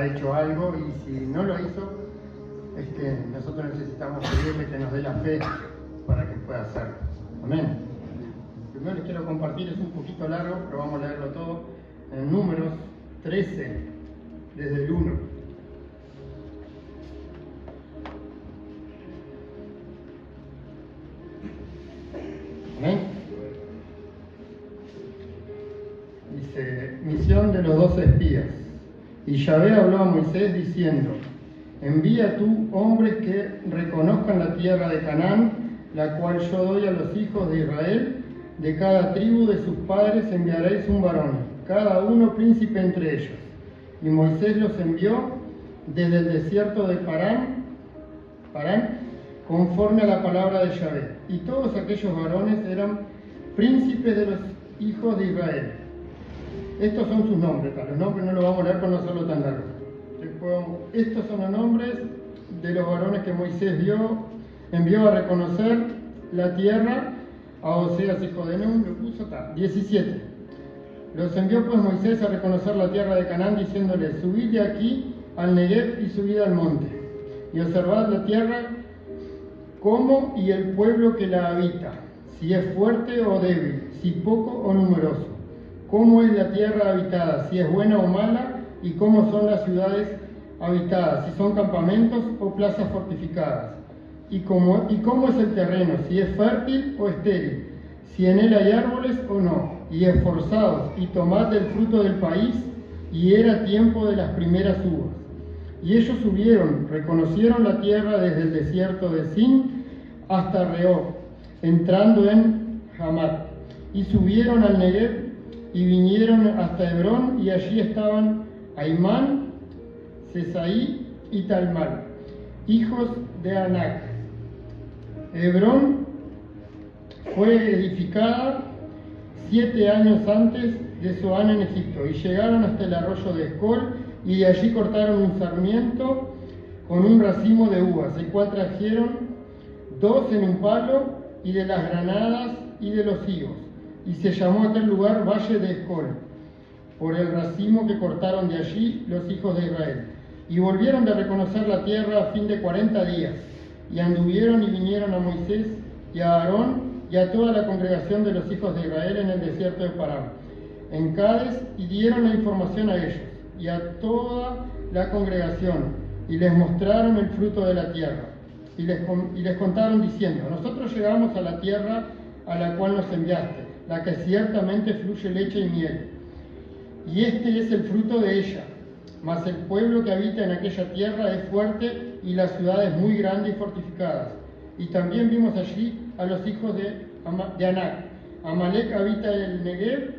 ha hecho algo, y si no lo hizo, es que nosotros necesitamos pedirle que nos dé la fe para que pueda hacerlo. Amén. Primero les quiero compartir, es un poquito largo, pero vamos a leerlo todo, en Números 13, desde el 1. Amén. Dice, misión de los 12 espías. Y Yahvé habló a Moisés diciendo, envía tú hombres que reconozcan la tierra de Canaán, la cual yo doy a los hijos de Israel. De cada tribu de sus padres enviaréis un varón, cada uno príncipe entre ellos. Y Moisés los envió desde el desierto de Parán, conforme a la palabra de Yahvé. Y todos aquellos varones eran príncipes de los hijos de Israel. Estos son sus nombres, los nombres no los vamos a leer para no hacerlo tan largo. Estos son los nombres de los varones que Moisés envió a reconocer la tierra a Oseas, hijo de Nun, lo puso acá, 17. Los envió pues Moisés a reconocer la tierra de Canaán, diciéndole, subid de aquí al Negev y subid al monte, y observad la tierra, cómo y el pueblo que la habita, si es fuerte o débil, si poco o numeroso, cómo es la tierra habitada, si es buena o mala, y cómo son las ciudades habitadas, si son campamentos o plazas fortificadas, y cómo es el terreno, si es fértil o estéril, si en él hay árboles o no, y esforzados, y tomad del fruto del país, y era tiempo de las primeras uvas. Y ellos subieron, reconocieron la tierra desde el desierto de Sin hasta Rehob, entrando en Hamat, y subieron al Negev, y vinieron hasta Hebrón, y allí estaban Aimán, Sesaí y Talmal, hijos de Anac. Hebrón fue edificada 7 años antes de Zoán en Egipto, y llegaron hasta el arroyo de Escol, y de allí cortaron un sarmiento con un racimo de uvas, el cual trajeron 2 en un palo, y de las granadas y de los higos, y se llamó aquel lugar Valle de Escol, por el racimo que cortaron de allí los hijos de Israel. Y volvieron de reconocer la tierra a fin de 40 días, y anduvieron y vinieron a Moisés y a Aarón y a toda la congregación de los hijos de Israel en el desierto de Parán, en Cades, y dieron la información a ellos y a toda la congregación, y les mostraron el fruto de la tierra, y les contaron diciendo, nosotros llegamos a la tierra a la cual nos enviaste, la que ciertamente fluye leche y miel, y este es el fruto de ella. Mas el pueblo que habita en aquella tierra es fuerte, y las ciudades muy grandes y fortificadas. Y también vimos allí a los hijos de Anac. Amalek habita en el Negev,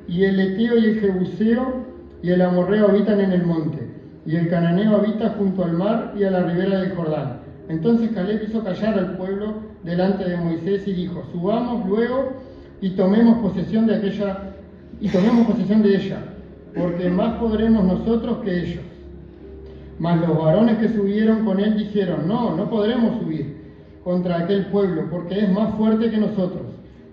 y el Eteo y el Jebuseo y el Amorreo habitan en el monte, y el Cananeo habita junto al mar y a la ribera del Jordán. Entonces Caleb hizo callar al pueblo delante de Moisés y dijo, subamos luego y tomemos posesión de ella, porque más podremos nosotros que ellos. Mas los varones que subieron con él dijeron, no podremos subir contra aquel pueblo, porque es más fuerte que nosotros.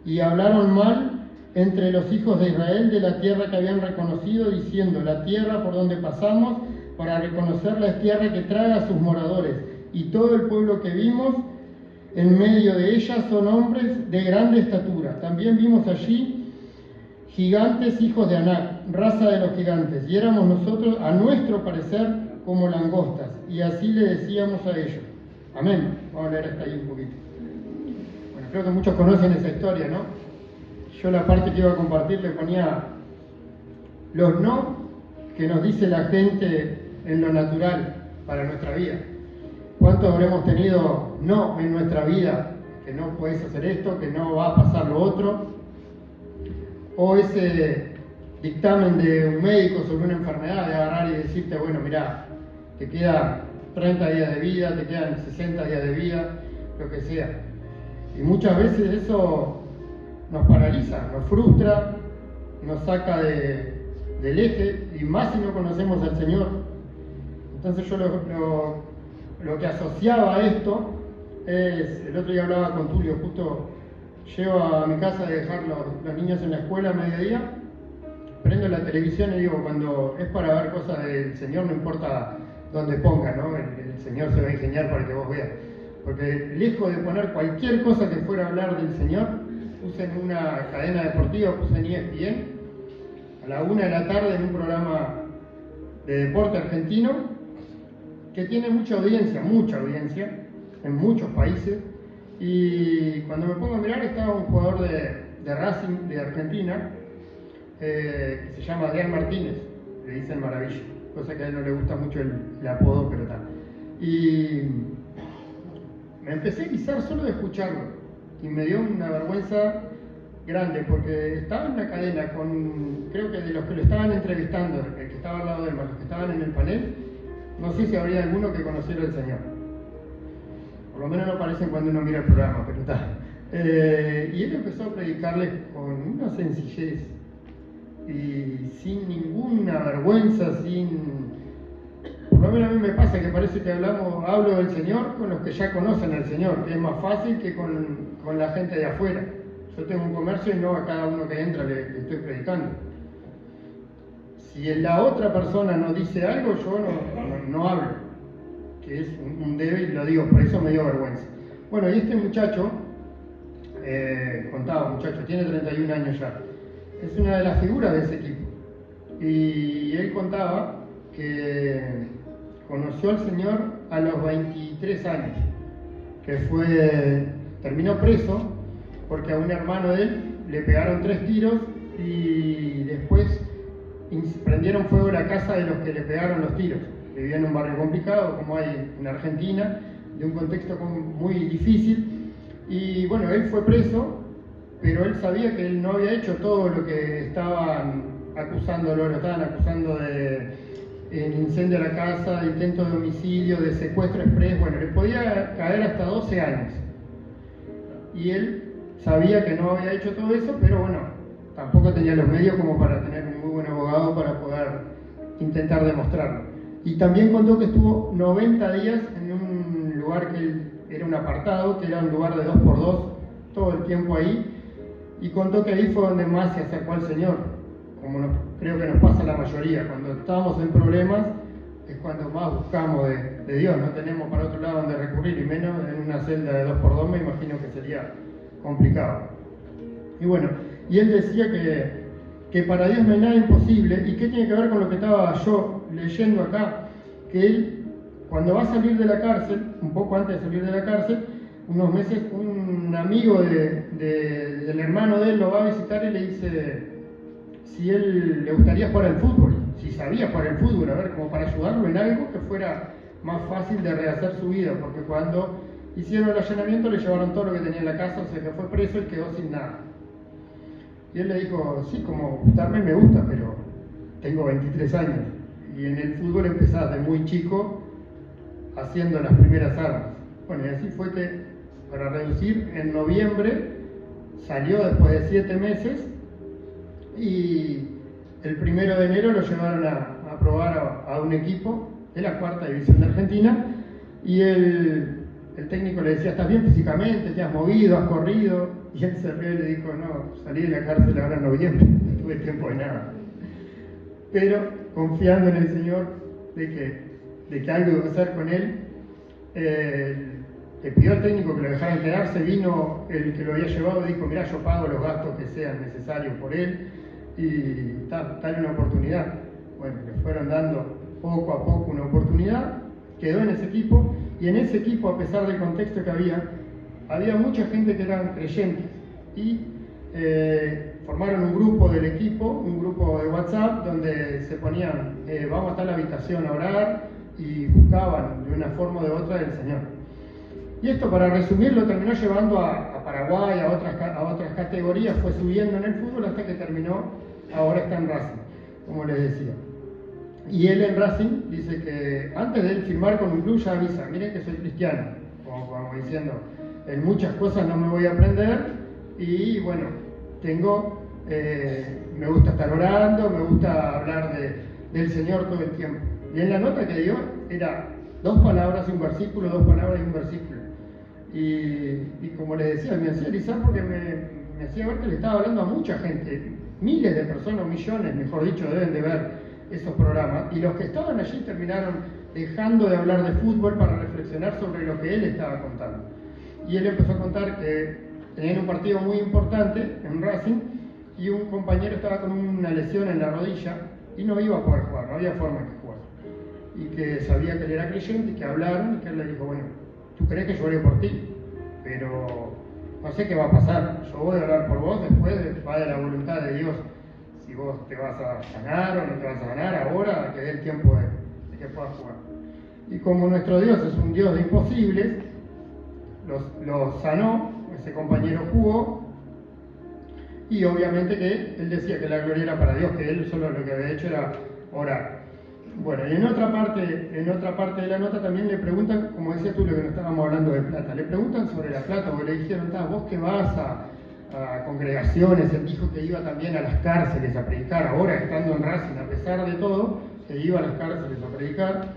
Y hablaron mal entre los hijos de Israel de la tierra que habían reconocido, diciendo, la tierra por donde pasamos para reconocerla es tierra que traga a sus moradores, y todo el pueblo que vimos en medio de ella son hombres de grande estatura. También vimos allí gigantes, hijos de Anac, raza de los gigantes, y éramos nosotros, a nuestro parecer, como langostas, y así le decíamos a ellos. Amén. Vamos a leer hasta ahí un poquito. Bueno, creo que muchos conocen esa historia, ¿no? Yo la parte que iba a compartir le ponía los no que nos dice la gente en lo natural para nuestra vida. ¿Cuántos habremos tenido no en nuestra vida? Que no puedes hacer esto, que no va a pasar lo otro. O ese dictamen de un médico sobre una enfermedad, de agarrar y decirte, bueno, mirá, te quedan 30 días de vida, te quedan 60 días de vida, lo que sea. Y muchas veces eso nos paraliza, nos frustra, nos saca del eje, y más si no conocemos al Señor. Entonces yo lo que asociaba a esto es, el otro día hablaba con Tulio, justo llego a mi casa de dejar los niños en la escuela a mediodía, prendo la televisión y digo, cuando es para ver cosas del Señor, no importa dónde ponga, ¿no? El Señor se va a ingeniar para que vos veas. Porque lejos de poner cualquier cosa que fuera a hablar del Señor, puse en una cadena deportiva, puse en ESPN, a la 1 de la tarde en un programa de deporte argentino, que tiene mucha audiencia en muchos países, y cuando me pongo a mirar estaba un jugador de Racing de Argentina, que se llama Adrián Martínez, le dicen Maravilla, cosa que a él no le gusta mucho el apodo, pero tal. Y me empecé a guisar solo de escucharlo, y me dio una vergüenza grande, porque estaba en una cadena con, creo que de los que lo estaban entrevistando, el que estaba al lado de él, los que estaban en el panel, no sé si habría alguno que conociera al Señor. Por lo menos no parecen cuando uno mira el programa, pero está. Y él empezó a predicarles con una sencillez y sin ninguna vergüenza, por lo menos a mí me pasa que parece que hablo del Señor con los que ya conocen al Señor, que es más fácil que con la gente de afuera. Yo tengo un comercio y no a cada uno que entra le estoy predicando. Si la otra persona no dice algo, yo no hablo, que es un débil, lo digo, por eso me dio vergüenza. Bueno, y este muchacho, tiene 31 años ya, es una de las figuras de ese equipo. Y él contaba que conoció al Señor a los 23 años, que terminó preso porque a un hermano de él le pegaron 3 tiros y después prendieron fuego la casa de los que le pegaron los tiros. Vivía en un barrio complicado, como hay en Argentina, de un contexto muy difícil. Y bueno, él fue preso, pero él sabía que él no había hecho todo lo que estaban acusándolo. Lo estaban acusando de incendio a la casa, de intento de homicidio, de secuestro express. Bueno, le podía caer hasta 12 años. Y él sabía que no había hecho todo eso, pero bueno, tampoco tenía los medios como para tener un muy buen abogado para poder intentar demostrarlo. Y también contó que estuvo 90 días en un lugar que era un apartado, que era un lugar de 2x2, todo el tiempo ahí, y contó que ahí fue donde más se acercó al Señor, como creo que nos pasa a la mayoría. Cuando estamos en problemas es cuando más buscamos de Dios, no tenemos para otro lado donde recurrir, y menos en una celda de 2x2, me imagino que sería complicado. Y bueno, y él decía que para Dios no hay nada imposible. ¿Y qué tiene que ver con lo que estaba yo leyendo acá? Que él, cuando va a salir de la cárcel, un poco antes de salir de la cárcel, unos meses, un amigo del hermano de él lo va a visitar y le dice si él le gustaría jugar al fútbol, si sabía jugar al fútbol, a ver, como para ayudarlo en algo que fuera más fácil de rehacer su vida, porque cuando hicieron el allanamiento le llevaron todo lo que tenía en la casa, o sea que fue preso y quedó sin nada. Y él le dijo, sí, como gustarme me gusta, pero tengo 23 años. Y en el fútbol empezás de muy chico haciendo las primeras armas. Bueno, y así fue que, para reducir, en noviembre salió después de 7 meses y el 1 de enero lo llevaron a probar a un equipo de la 4ª división de Argentina, y el técnico le decía, ¿estás bien físicamente? ¿Te has movido? ¿Has corrido? Y él se rió y le dijo, no, salí de la cárcel ahora en noviembre, no tuve tiempo de nada. Pero confiando en el Señor de que algo iba a hacer con él, le pidió al técnico que lo dejaran quedarse. Vino el que lo había llevado y dijo, mirá, yo pago los gastos que sean necesarios por él y dale una oportunidad. Bueno, le fueron dando poco a poco una oportunidad, quedó en ese equipo, y en ese equipo, a pesar del contexto que había mucha gente que eran creyentes, y formaron un grupo del equipo, un grupo de WhatsApp, donde se ponían, vamos a tal habitación a orar, y buscaban de una forma o de otra el Señor. Y esto, para resumirlo, terminó llevando a Paraguay, a otras categorías, fue subiendo en el fútbol hasta que terminó, ahora está en Racing, como les decía. Y él en Racing dice que antes de él firmar con un club ya avisa, miren que soy cristiano, como diciendo, en muchas cosas no me voy a aprender, y bueno, me gusta estar orando, me gusta hablar del Señor todo el tiempo. Y en la nota que dio era 2 palabras y un versículo, 2 palabras y un versículo. Y como les decía, me hacía erizar porque me hacía ver que le estaba hablando a mucha gente. miles de personas, millones, mejor dicho, deben de ver esos programas, y los que estaban allí terminaron dejando de hablar de fútbol para reflexionar sobre lo que él estaba contando. Y él empezó a contar que tenían un partido muy importante en Racing, y un compañero estaba con una lesión en la rodilla y no iba a poder jugar, no había forma de que jugara. Y que sabía que él era creyente, y que hablaron, y que él le dijo, bueno, ¿tú crees que yo oré por ti? Pero no sé qué va a pasar, yo voy a orar por vos, después va de la voluntad de Dios, si vos te vas a sanar o no te vas a sanar ahora, que dé el tiempo de que puedas jugar. Y como nuestro Dios es un Dios de imposibles, los sanó, ese compañero jugó, y obviamente que él decía que la gloria era para Dios, que él solo lo que había hecho era orar. Bueno, y en otra parte de la nota también le preguntan, como decía tú, lo que no estábamos hablando de plata, le preguntan sobre la plata, porque le dijeron, vos que vas a congregaciones, él dijo que iba también a las cárceles a predicar, ahora estando en Racing, a pesar de todo, que iba a las cárceles a predicar,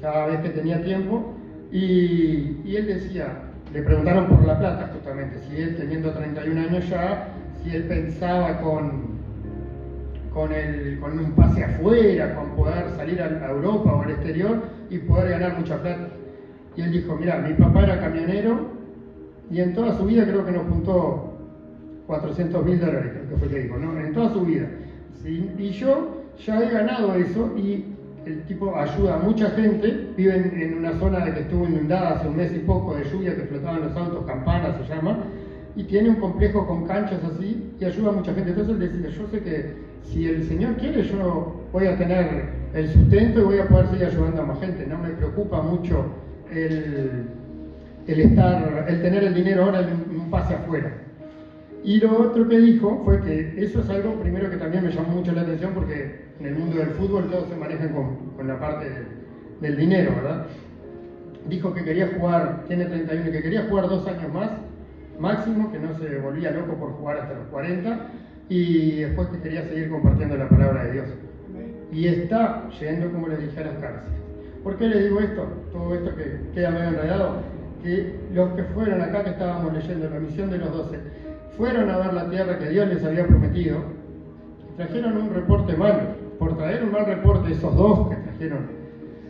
cada vez que tenía tiempo, y él decía, le preguntaron por la plata justamente, si él teniendo 31 años ya, si él pensaba con un pase afuera, con poder salir a Europa o al exterior y poder ganar mucha plata. Y él dijo, mira, mi papá era camionero y en toda su vida creo que nos juntó $400.000, creo que fue que dijo, ¿no? En toda su vida. ¿Sí? Y yo ya he ganado eso, y el tipo ayuda a mucha gente, vive en una zona de que estuvo inundada hace un mes y poco de lluvia, que flotaban los autos, Campana se llama, y tiene un complejo con canchas así, y ayuda a mucha gente. Entonces él decía, yo sé que si el Señor quiere, yo voy a tener el sustento y voy a poder seguir ayudando a más gente. No me preocupa mucho el tener el dinero ahora en un pase afuera. Y lo otro que dijo fue que eso es algo primero que también me llamó mucho la atención, porque en el mundo del fútbol todos se manejan con la parte del dinero, ¿verdad? Dijo que quería jugar, tiene 31, que quería jugar 2 años más, máximo, que no se volvía loco por jugar hasta los 40, y después que quería seguir compartiendo la palabra de Dios. Y está yendo, como les dije, a las cárceles. ¿Por qué les digo esto? Todo esto que queda medio enredado, que los que fueron acá, que estábamos leyendo la misión de los 12, fueron a ver la tierra que Dios les había prometido, trajeron un reporte malo. Por traer un mal reporte, esos 2 que trajeron,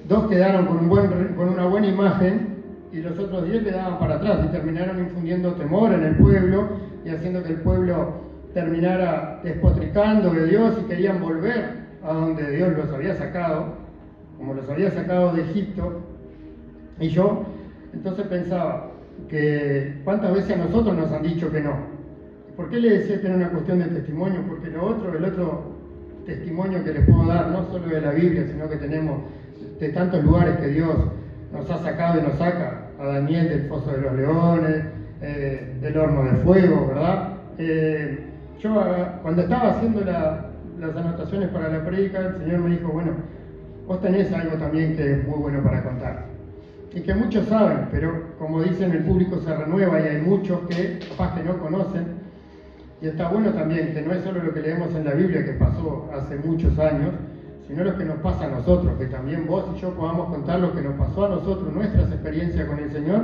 2 quedaron con una buena imagen, y los otros 10 le daban para atrás, y terminaron infundiendo temor en el pueblo y haciendo que el pueblo terminara despotricando de Dios, y querían volver a donde Dios los había sacado, como los había sacado de Egipto. Y yo entonces pensaba que cuántas veces a nosotros nos han dicho que no. ¿Por qué le decía que era una cuestión de testimonio? Porque el otro testimonio que les puedo dar, no solo de la Biblia, sino que tenemos de tantos lugares que Dios nos ha sacado y nos saca, a Daniel del foso de los leones, del horno de fuego, ¿verdad? Yo cuando estaba haciendo las anotaciones para la prédica, el Señor me dijo, bueno, vos tenés algo también que es muy bueno para contar, y que muchos saben, pero como dicen, el público se renueva y hay muchos que capaz que no conocen. Y está bueno también que no es solo lo que leemos en la Biblia, que pasó hace muchos años, sino lo que nos pasa a nosotros, que también vos y yo podamos contar lo que nos pasó a nosotros, nuestras experiencias con el Señor,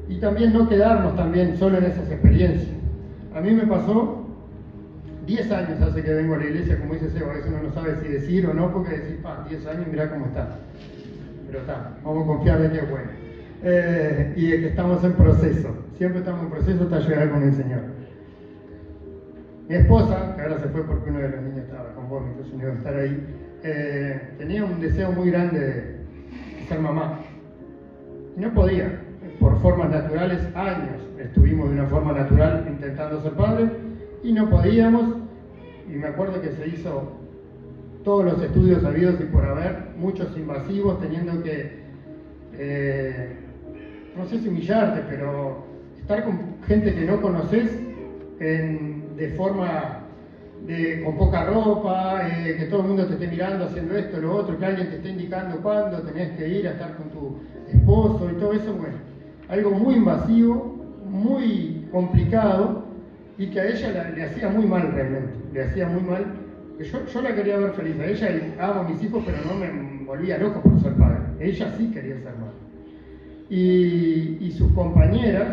y también no quedarnos también solo en esas experiencias. A mí me pasó 10 años hace que vengo a la iglesia, como dice Seba, a veces uno no sabe si decir o no, porque decir, 10 años, mirá cómo está. Pero está, vamos a confiar de que es bueno. Y de que estamos en proceso, siempre estamos en proceso hasta llegar con el Señor. Mi esposa, que ahora se fue porque uno de los niños estaba con vos, entonces no iba a estar ahí, tenía un deseo muy grande de ser mamá. Y no podía, por formas naturales, años estuvimos de una forma natural intentando ser padres, y no podíamos, y me acuerdo que se hizo todos los estudios habidos y por haber, muchos invasivos, teniendo que, no sé si humillarte, pero estar con gente que no conoces de forma con poca ropa, que todo el mundo te esté mirando haciendo esto, lo otro, que alguien te esté indicando cuándo tenés que ir a estar con tu esposo y todo eso, bueno, algo muy invasivo, muy complicado, y que a ella le hacía muy mal realmente, le hacía muy mal. Yo la quería ver feliz a ella, y amo a mis hijos, pero no me volvía loco por ser padre. Ella sí quería ser madre. Y sus compañeras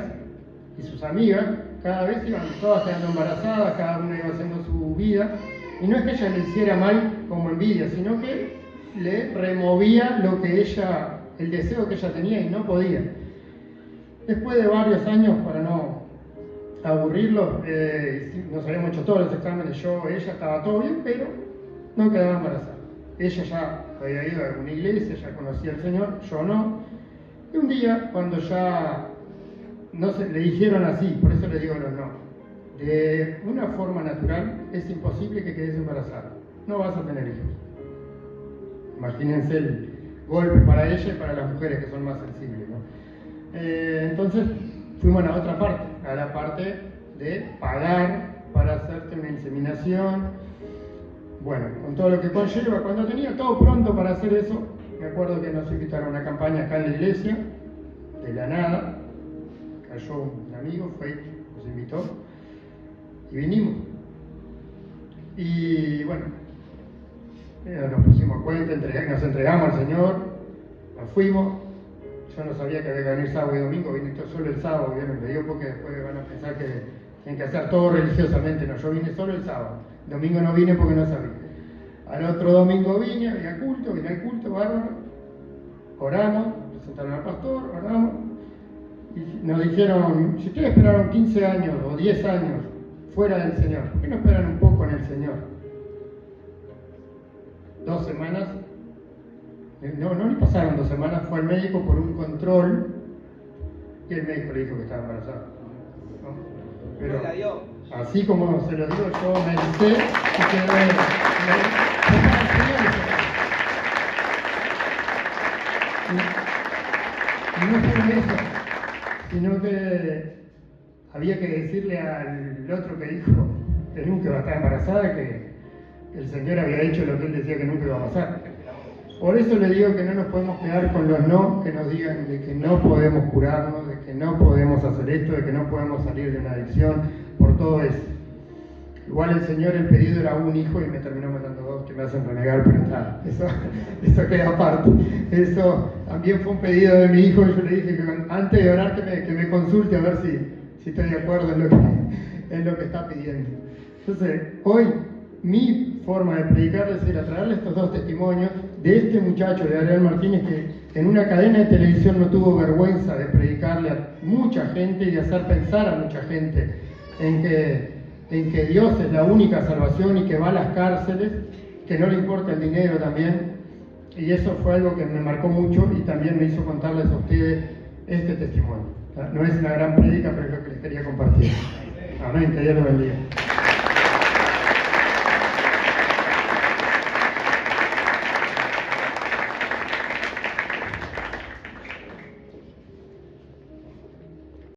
y sus amigas cada vez iban todas quedando embarazadas, cada una iba haciendo su vida, y no es que ella le hiciera mal como envidia, sino que le removía lo que ella, el deseo que ella tenía y no podía. Después de varios años, para no aburrirlo, nos habíamos hecho todos los exámenes, ella estaba todo bien, pero no quedaba embarazada. Ella ya había ido a alguna iglesia, ya conocía al Señor, yo no. Y un día, cuando ya le dijeron así, por eso le digo los no, de una forma natural es imposible que quedes embarazada, no vas a tener hijos. Imagínense el golpe para ella y para las mujeres que son más sensibles, ¿no? Entonces fuimos a la otra parte, a la parte de pagar para hacerte una inseminación. Bueno, con todo lo que conlleva, cuando tenía todo pronto para hacer eso, me acuerdo que nos invitaron a una campaña acá en la iglesia, de la nada, cayó un amigo, nos invitó, y vinimos. Y bueno, nos pusimos a cuenta, nos entregamos al Señor, nos fuimos. Yo no sabía que había que venir sábado y domingo, vine solo el sábado, ¿vieron? Me dio porque después van a pensar que tienen que hacer todo religiosamente. No, yo vine solo el sábado. Domingo no vine porque no sabía. Al otro domingo vine al culto, bárbaro. Oramos, presentaron al pastor, oramos. Y nos dijeron, si ustedes esperaron 15 años o 10 años fuera del Señor, ¿por qué no esperan un poco en el Señor? 2 semanas. No le pasaron 2 semanas, fue al médico por un control y el médico le dijo que estaba embarazada, ¿no? Pero así como se lo digo, yo me avisé y quedé. Y no fue eso, sino que había que decirle al otro que dijo que nunca iba a estar embarazada, que el Señor había hecho lo que él decía que nunca iba a pasar. Por eso le digo que no nos podemos quedar con los no que nos digan de que no podemos curarnos, de que no podemos hacer esto, de que no podemos salir de una adicción, por todo eso. Igual el Señor, el pedido era un hijo y me terminó matando 2 que me hacen renegar, pero nada, eso queda aparte. Eso también fue un pedido de mi hijo y yo le dije que antes de orar que me consulte a ver si estoy de acuerdo en lo que está pidiendo. Entonces, hoy mi forma de predicar es ir a traerle estos 2 testimonios de este muchacho, de Ariel Martínez, que en una cadena de televisión no tuvo vergüenza de predicarle a mucha gente y de hacer pensar a mucha gente en que Dios es la única salvación y que va a las cárceles, que no le importa el dinero también. Y eso fue algo que me marcó mucho y también me hizo contarles a ustedes este testimonio. No es una gran prédica, pero es lo que les quería compartir. Amén, que Dios los bendiga.